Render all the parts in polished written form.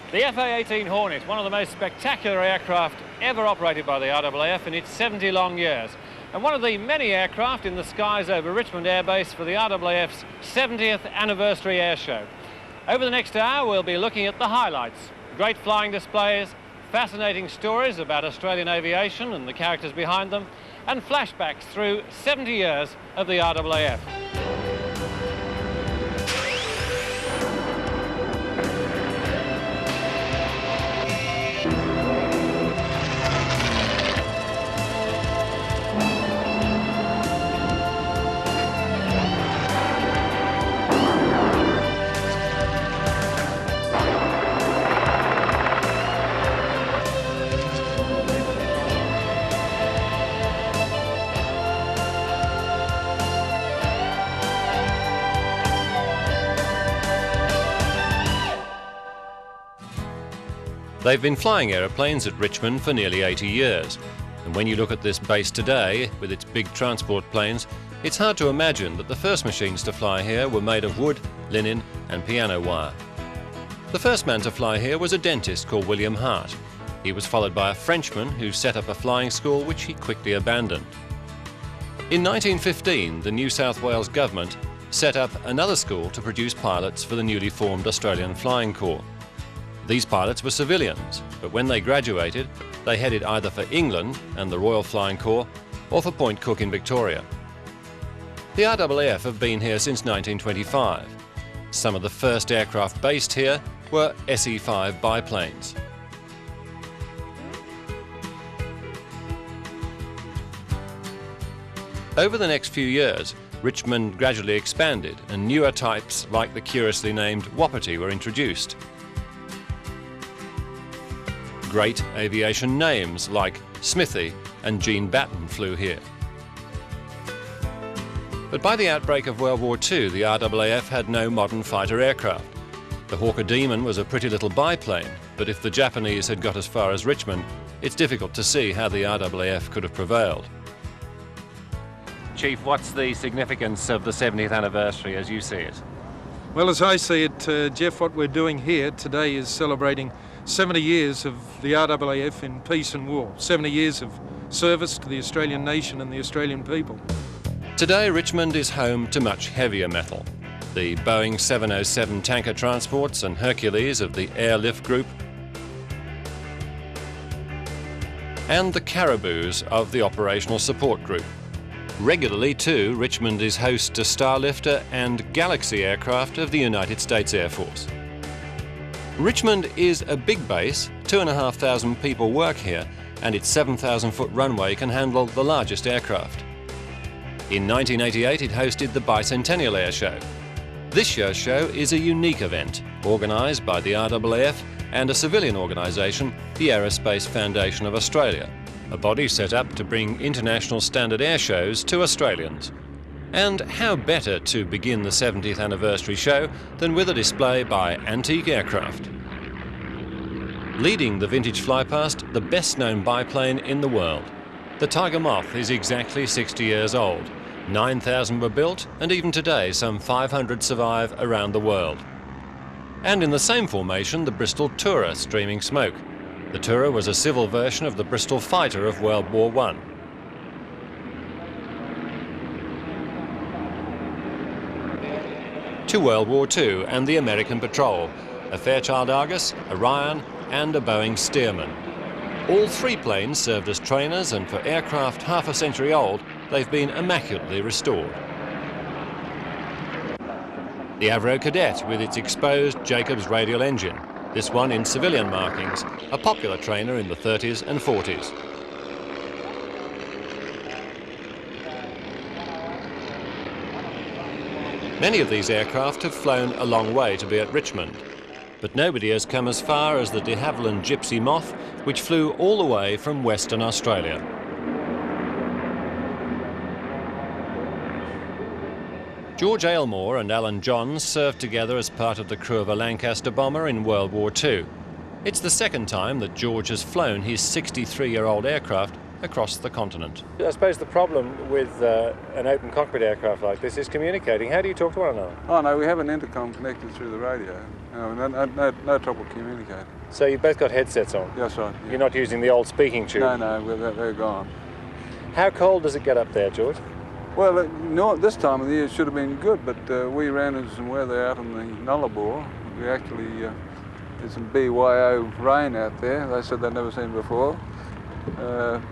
The FA-18 Hornet, one of the most spectacular aircraft ever operated by the RAAF in its 70 long years, and one of the many aircraft in the skies over Richmond Air Base for the RAAF's 70th anniversary air show. Over the next hour we'll be looking at the highlights, great flying displays, fascinating stories about Australian aviation and the characters behind them, and flashbacks through 70 years of the RAAF. They've been flying aeroplanes at Richmond for nearly 80 years, and when you look at this base today, with its big transport planes, it's hard to imagine that the first machines to fly here were made of wood, linen and piano wire. The first man to fly here was a dentist called William Hart. He was followed by a Frenchman who set up a flying school which he quickly abandoned. In 1915, the New South Wales government set up another school to produce pilots for the newly formed Australian Flying Corps. These pilots were civilians, but when they graduated, they headed either for England and the Royal Flying Corps or for Point Cook in Victoria. The RAAF have been here since 1925. Some of the first aircraft based here were SE-5 biplanes. Over the next few years, Richmond gradually expanded and newer types like the curiously named Wapiti were introduced. Great aviation names like Smithy and Jean Batten flew here. But by the outbreak of World War II, the RAAF had no modern fighter aircraft. The Hawker Demon was a pretty little biplane, but if the Japanese had got as far as Richmond, it's difficult to see how the RAAF could have prevailed. Chief, what's the significance of the 70th anniversary as you see it? Well, as I see it, Jeff, what we're doing here today is celebrating 70 years of the RAAF in peace and war, 70 years of service to the Australian nation and the Australian people. Today, Richmond is home to much heavier metal. The Boeing 707 tanker transports and Hercules of the Airlift Group, and the Caribous of the Operational Support Group. Regularly, too, Richmond is host to Starlifter and Galaxy aircraft of the United States Air Force. Richmond is a big base, 2,500 people work here, and its 7,000-foot runway can handle the largest aircraft. In 1988 it hosted the Bicentennial Airshow. This year's show is a unique event, organised by the RAAF and a civilian organisation, the Aerospace Foundation of Australia, a body set up to bring international standard air shows to Australians. And how better to begin the 70th anniversary show than with a display by antique aircraft. Leading the vintage flypast, the best-known biplane in the world. The Tiger Moth is exactly 60 years old. 9,000 were built, and even today some 500 survive around the world. And in the same formation, the Bristol Tourer streaming smoke. The Tourer was a civil version of the Bristol Fighter of World War I. To World War II and the American Patrol, a Fairchild Argus, a Ryan and a Boeing Stearman. All three planes served as trainers, and for aircraft half a century old, they've been immaculately restored. The Avro Cadet with its exposed Jacobs radial engine, this one in civilian markings, a popular trainer in the 30s and 40s. Many of these aircraft have flown a long way to be at Richmond, but nobody has come as far as the de Havilland Gypsy Moth, which flew all the way from Western Australia. George Aylmore and Alan Johns served together as part of the crew of a Lancaster bomber in World War II. It's the second time that George has flown his 63-year-old aircraft across the continent. I suppose the problem with an open cockpit aircraft like this is communicating. How do you talk to one another? Oh no, we have an intercom connected through the radio. No trouble communicating. So you've both got headsets on? Yes, right. Yeah. You're not using the old speaking tube? No, they're gone. How cold does it get up there, George? Well, this time of the year it should have been good, but we ran into some weather out in the Nullarbor. We actually did some BYO rain out there. They said they'd never seen before.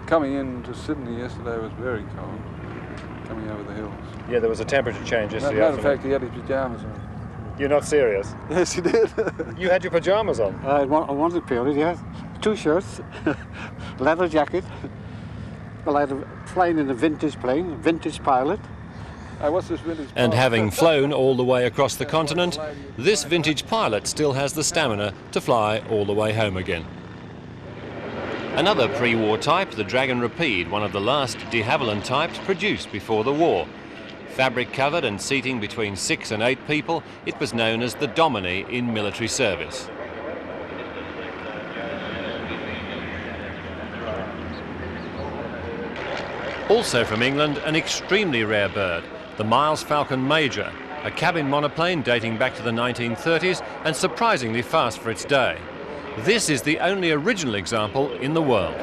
Coming into Sydney yesterday was very cold, coming over the hills. Yeah, there was a temperature change yesterday Matter of fact, he had his pyjamas on. You're not serious? Yes, he did. You had your pyjamas on? I wanted to pair it, yes. 2 shirts, leather jacket. Well, I had a plane in a vintage plane, vintage pilot. What's this vintage And pilot? having flown all the way across the continent, this vintage pilot still has the stamina to fly all the way home again. Another pre-war type, the Dragon Rapide, one of the last de Havilland types produced before the war. Fabric covered and seating between 6 and 8 people, it was known as the Dominie in military service. Also from England, an extremely rare bird, the Miles Falcon Major, a cabin monoplane dating back to the 1930s and surprisingly fast for its day. This is the only original example in the world.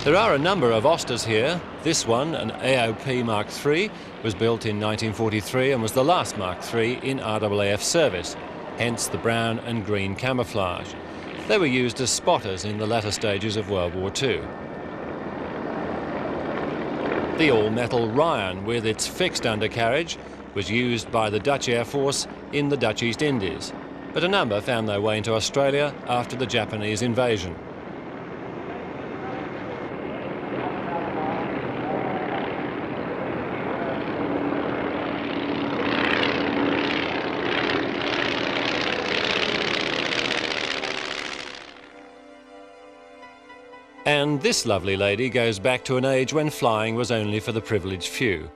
There are a number of Osters here. This one, an AOP Mark III, was built in 1943 and was the last Mark III in RAAF service, hence the brown and green camouflage. They were used as spotters in the latter stages of World War II. The all-metal Ryan, with its fixed undercarriage, was used by the Dutch Air Force in the Dutch East Indies, but a number found their way into Australia after the Japanese invasion. And this lovely lady goes back to an age when flying was only for the privileged few.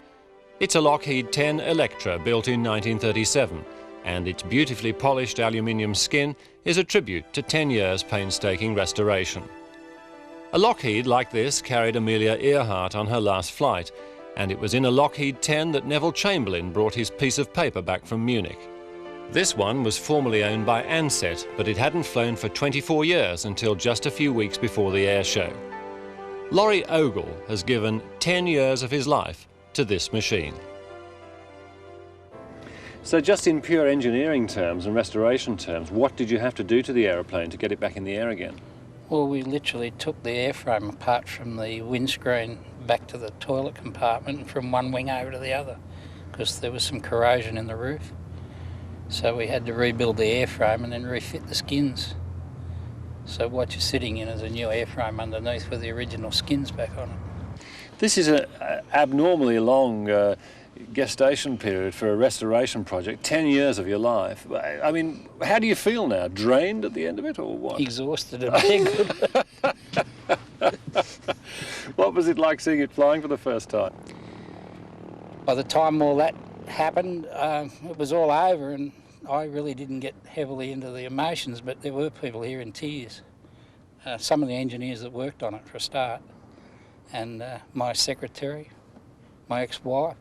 It's a Lockheed 10 Electra built in 1937, and its beautifully polished aluminium skin is a tribute to 10 years painstaking restoration. A Lockheed like this carried Amelia Earhart on her last flight, and it was in a Lockheed 10 that Neville Chamberlain brought his piece of paper back from Munich. This one was formerly owned by Ansett, but it hadn't flown for 24 years until just a few weeks before the Airshow. Laurie Ogle has given 10 years of his life to this machine. So just in pure engineering terms and restoration terms, what did you have to do to the aeroplane to get it back in the air again? Well, we literally took the airframe apart from the windscreen back to the toilet compartment and from one wing over to the other because there was some corrosion in the roof. So we had to rebuild the airframe and then refit the skins. So what you're sitting in is a new airframe underneath with the original skins back on it. This is an abnormally long gestation period for a restoration project, 10 years of your life. I mean, how do you feel now? Drained at the end of it or what? Exhausted and big. What was it like seeing it flying for the first time? By the time all that happened, it was all over and I really didn't get heavily into the emotions, but there were people here in tears. Some of the engineers that worked on it for a start, and my secretary, my ex-wife,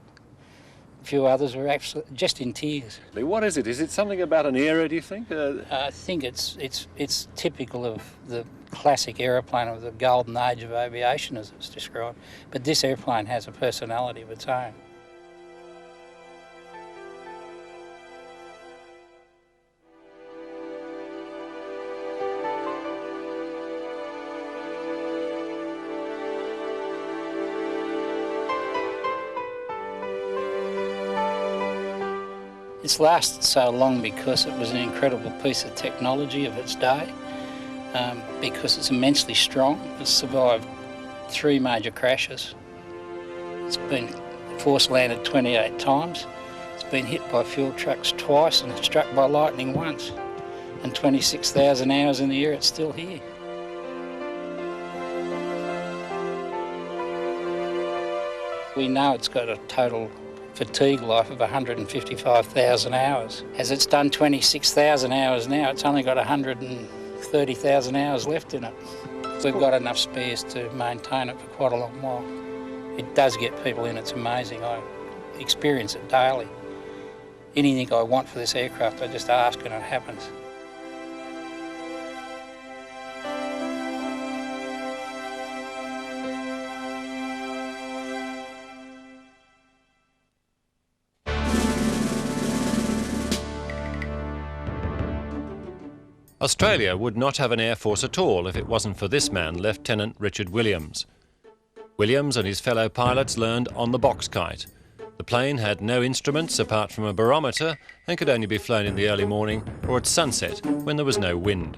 a few others were absolutely just in tears. What is it? Is it something about an era, do you think? I think it's typical of the classic aeroplane of the golden age of aviation as it's described, but this airplane has a personality of its own. It's lasted so long because it was an incredible piece of technology of its day, because it's immensely strong. It's survived 3 major crashes. It's been force landed 28 times, It's been hit by fuel trucks twice and struck by lightning once. And 26,000 hours in the year, it's still here. We know it's got a total fatigue life of 155,000 hours. As it's done 26,000 hours now, it's only got 130,000 hours left in it. We've got enough spares to maintain it for quite a long while. It does get people in, it's amazing. I experience it daily. Anything I want for this aircraft, I just ask and it happens. Australia would not have an air force at all if it wasn't for this man, Lieutenant Richard Williams. Williams and his fellow pilots learned on the box kite. The plane had no instruments apart from a barometer and could only be flown in the early morning or at sunset when there was no wind.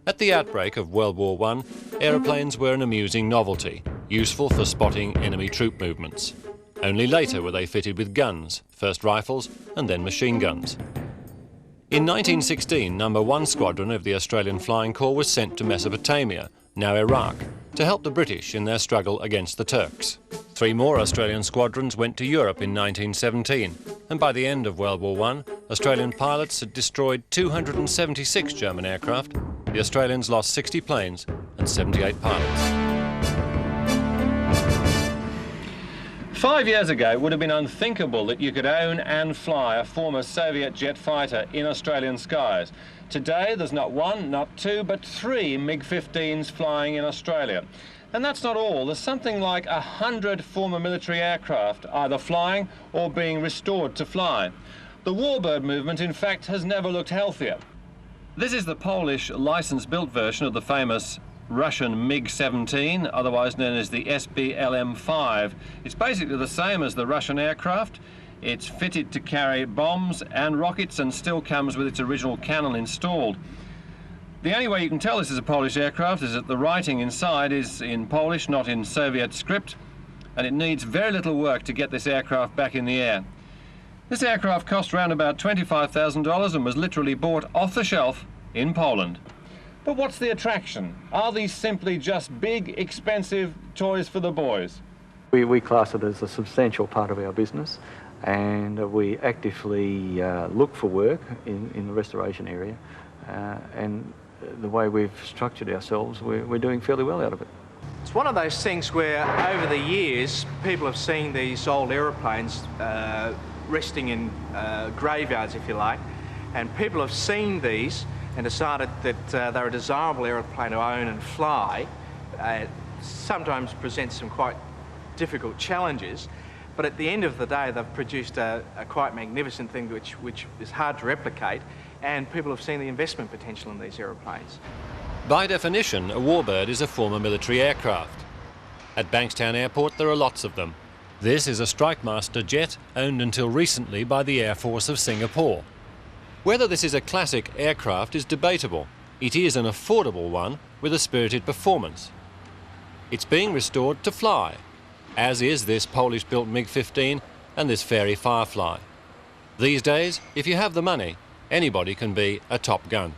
At the outbreak of World War I, aeroplanes were an amusing novelty, useful for spotting enemy troop movements. Only later were they fitted with guns, first rifles and then machine guns. In 1916, No. 1 Squadron of the Australian Flying Corps was sent to Mesopotamia, now Iraq, to help the British in their struggle against the Turks. 3 more Australian squadrons went to Europe in 1917, and by the end of World War I, Australian pilots had destroyed 276 German aircraft. The Australians lost 60 planes and 78 pilots. 5 years ago, it would have been unthinkable that you could own and fly a former Soviet jet fighter in Australian skies. Today, there's not 1, not 2, but 3 MiG-15s flying in Australia. And that's not all. There's something like 100 former military aircraft either flying or being restored to fly. The warbird movement, in fact, has never looked healthier. This is the Polish license-built version of the famous Russian MiG-17, otherwise known as the SBLM-5. It's basically the same as the Russian aircraft. It's fitted to carry bombs and rockets and still comes with its original cannon installed. The only way you can tell this is a Polish aircraft is that the writing inside is in Polish, not in Soviet script, and it needs very little work to get this aircraft back in the air. This aircraft cost around about $25,000 and was literally bought off the shelf in Poland. But what's the attraction? Are these simply just big, expensive toys for the boys? We class it as a substantial part of our business, and we actively look for work in the restoration area, and the way we've structured ourselves, we're doing fairly well out of it. It's one of those things where over the years people have seen these old aeroplanes resting in graveyards, if you like, and people have seen these and decided that they're a desirable aeroplane to own and fly. Sometimes presents some quite difficult challenges, but at the end of the day they've produced a quite magnificent thing which is hard to replicate, and people have seen the investment potential in these aeroplanes. By definition, a warbird is a former military aircraft. At Bankstown Airport there are lots of them. This is a Strikemaster jet owned until recently by the Air Force of Singapore. Whether this is a classic aircraft is debatable. It is an affordable one with a spirited performance. It's being restored to fly, as is this Polish-built MiG-15 and this Fairey Firefly. These days, if you have the money, anybody can be a Top Gun.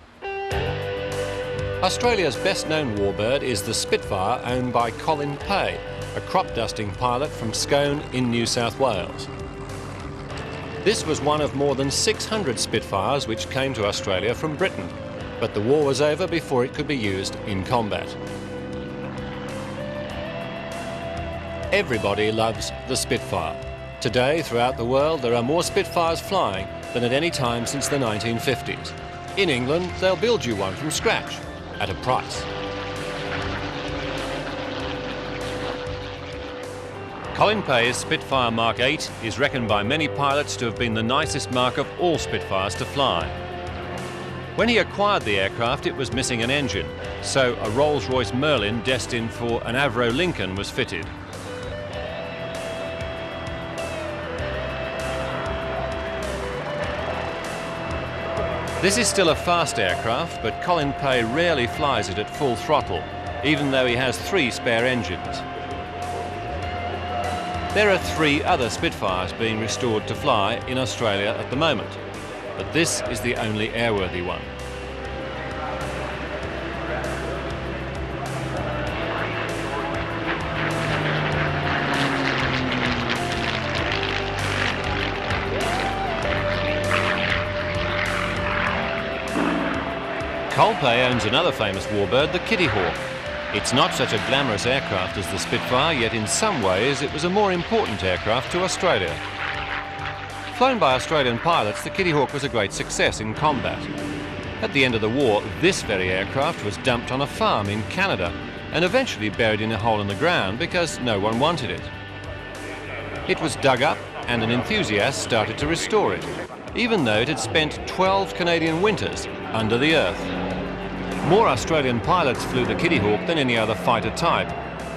Australia's best-known warbird is the Spitfire, owned by Colin Pay, a crop-dusting pilot from Scone in New South Wales. This was one of more than 600 Spitfires which came to Australia from Britain, but the war was over before it could be used in combat. Everybody loves the Spitfire. Today, throughout the world, there are more Spitfires flying than at any time since the 1950s. In England, they'll build you one from scratch, at a price. Colin Pay's Spitfire Mark 8 is reckoned by many pilots to have been the nicest mark of all Spitfires to fly. When he acquired the aircraft, it was missing an engine, so a Rolls-Royce Merlin destined for an Avro Lincoln was fitted. This is still a fast aircraft, but Colin Pay rarely flies it at full throttle, even though he has 3 spare engines. There are 3 other Spitfires being restored to fly in Australia at the moment, but this is the only airworthy one. Coldplay owns another famous warbird, the Kitty Hawk. It's not such a glamorous aircraft as the Spitfire, yet in some ways it was a more important aircraft to Australia. Flown by Australian pilots, the Kitty Hawk was a great success in combat. At the end of the war, this very aircraft was dumped on a farm in Canada and eventually buried in a hole in the ground because no one wanted it. It was dug up and an enthusiast started to restore it, even though it had spent 12 Canadian winters under the earth. More Australian pilots flew the Kitty Hawk than any other fighter type.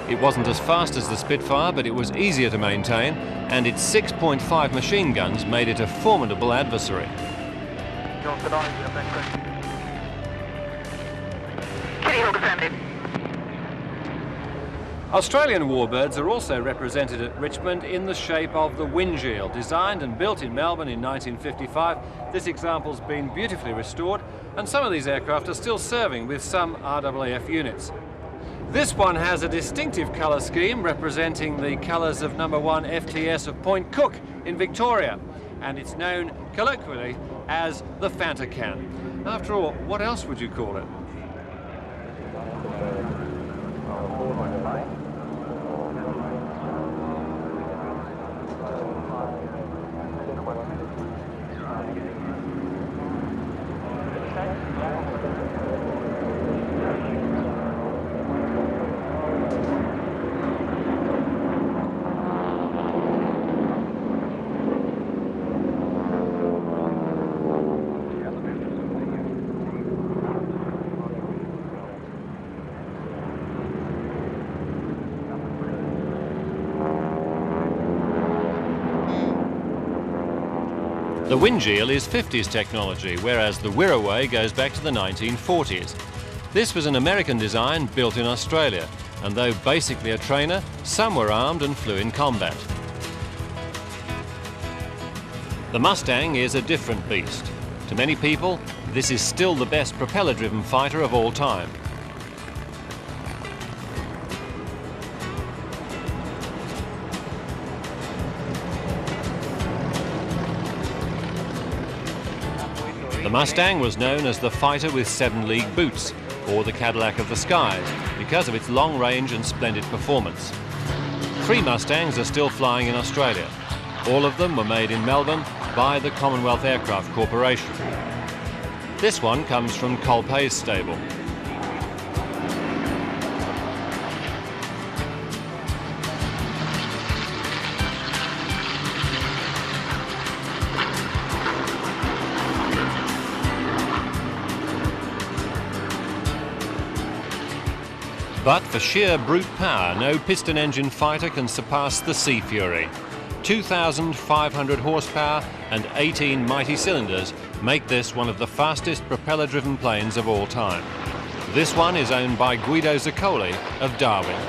It wasn't as fast as the Spitfire, but it was easier to maintain, and its 6.5 machine guns made it a formidable adversary. Kitty Hawk affirmative. Australian warbirds are also represented at Richmond in the shape of the Windshield. Designed and built in Melbourne in 1955, this example's been beautifully restored, and some of these aircraft are still serving with some RAAF units. This one has a distinctive colour scheme representing the colours of No. 1 FTS of Point Cook in Victoria, and it's known colloquially as the Fanta Can. After all, what else would you call it? The Windshield is 50s technology, whereas the Wirraway goes back to the 1940s. This was an American design built in Australia, and though basically a trainer, some were armed and flew in combat. The Mustang is a different beast. To many people, this is still the best propeller-driven fighter of all time. The Mustang was known as the fighter with 7 league boots, or the Cadillac of the skies, because of its long range and splendid performance. 3 Mustangs are still flying in Australia. All of them were made in Melbourne by the Commonwealth Aircraft Corporation. This one comes from Coldplay's stable. But for sheer brute power, no piston engine fighter can surpass the Sea Fury. 2,500 horsepower and 18 mighty cylinders make this one of the fastest propeller-driven planes of all time. This one is owned by Guido Zaccoli of Darwin.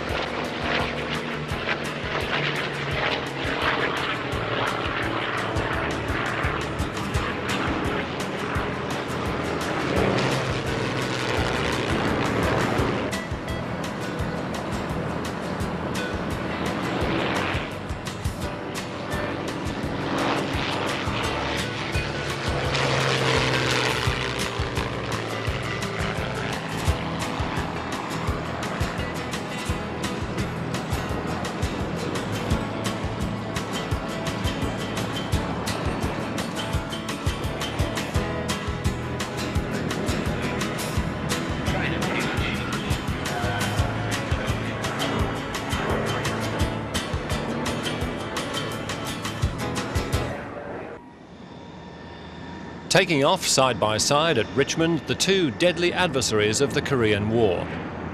Taking off side by side at Richmond, the 2 deadly adversaries of the Korean War,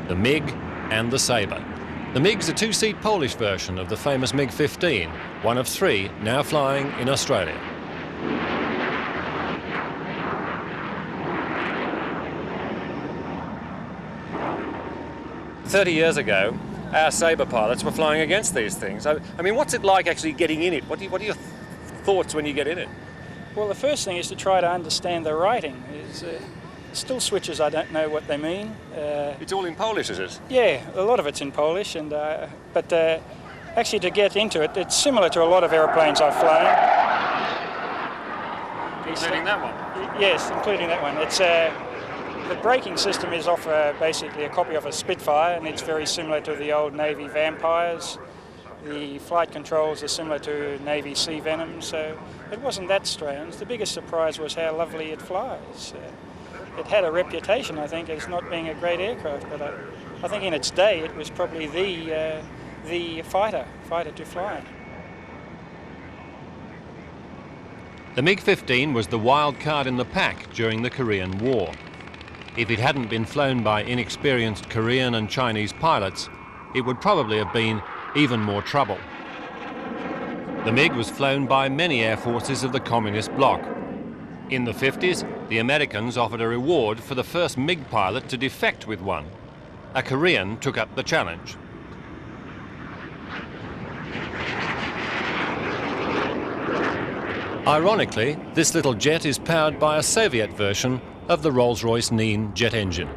the MiG and the Sabre. The MiG's a 2-seat Polish version of the famous MiG-15, one of 3 now flying in Australia. "30 years ago, our Sabre pilots were flying against these things. I mean, what's it like actually getting in it? What are your thoughts when you get in it? Well, the first thing is to try to understand the writing. Still switches, I don't know what they mean. It's all in Polish, is it? Yeah, a lot of it's in Polish, and but actually to get into it, it's similar to a lot of aeroplanes I've flown. Including that one? Yes, including that one. It's the braking system is off basically a copy of a Spitfire, and it's very similar to the old Navy Vampires. The flight controls are similar to Navy Sea Venom, so it wasn't that strange. The biggest surprise was how lovely it flies. It had a reputation, I think, as not being a great aircraft, but I think in its day it was probably the fighter to fly. The MiG-15 was the wild card in the pack during the Korean War. If it hadn't been flown by inexperienced Korean and Chinese pilots, it would probably have been even more trouble. The MiG was flown by many air forces of the communist bloc. In the 50s, the Americans offered a reward for the first MiG pilot to defect with one. A Korean took up the challenge. Ironically, this little jet is powered by a Soviet version of the Rolls-Royce Nene jet engine.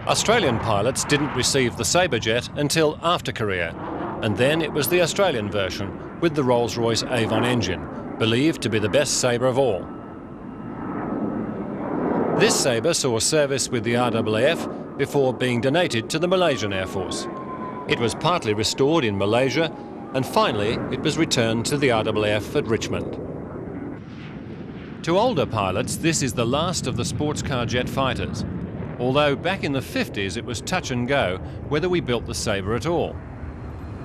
Australian pilots didn't receive the Sabre jet until after Korea, and then it was the Australian version with the Rolls-Royce Avon engine, believed to be the best Sabre of all. This Sabre saw service with the RAAF before being donated to the Malaysian Air Force. It was partly restored in Malaysia, and finally it was returned to the RAAF at Richmond. To older pilots, this is the last of the sports car jet fighters, although back in the 50s it was touch and go whether we built the Sabre at all.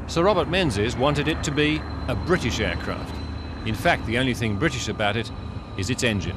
Sir Robert Menzies wanted it to be a British aircraft. In fact, the only thing British about it is its engine.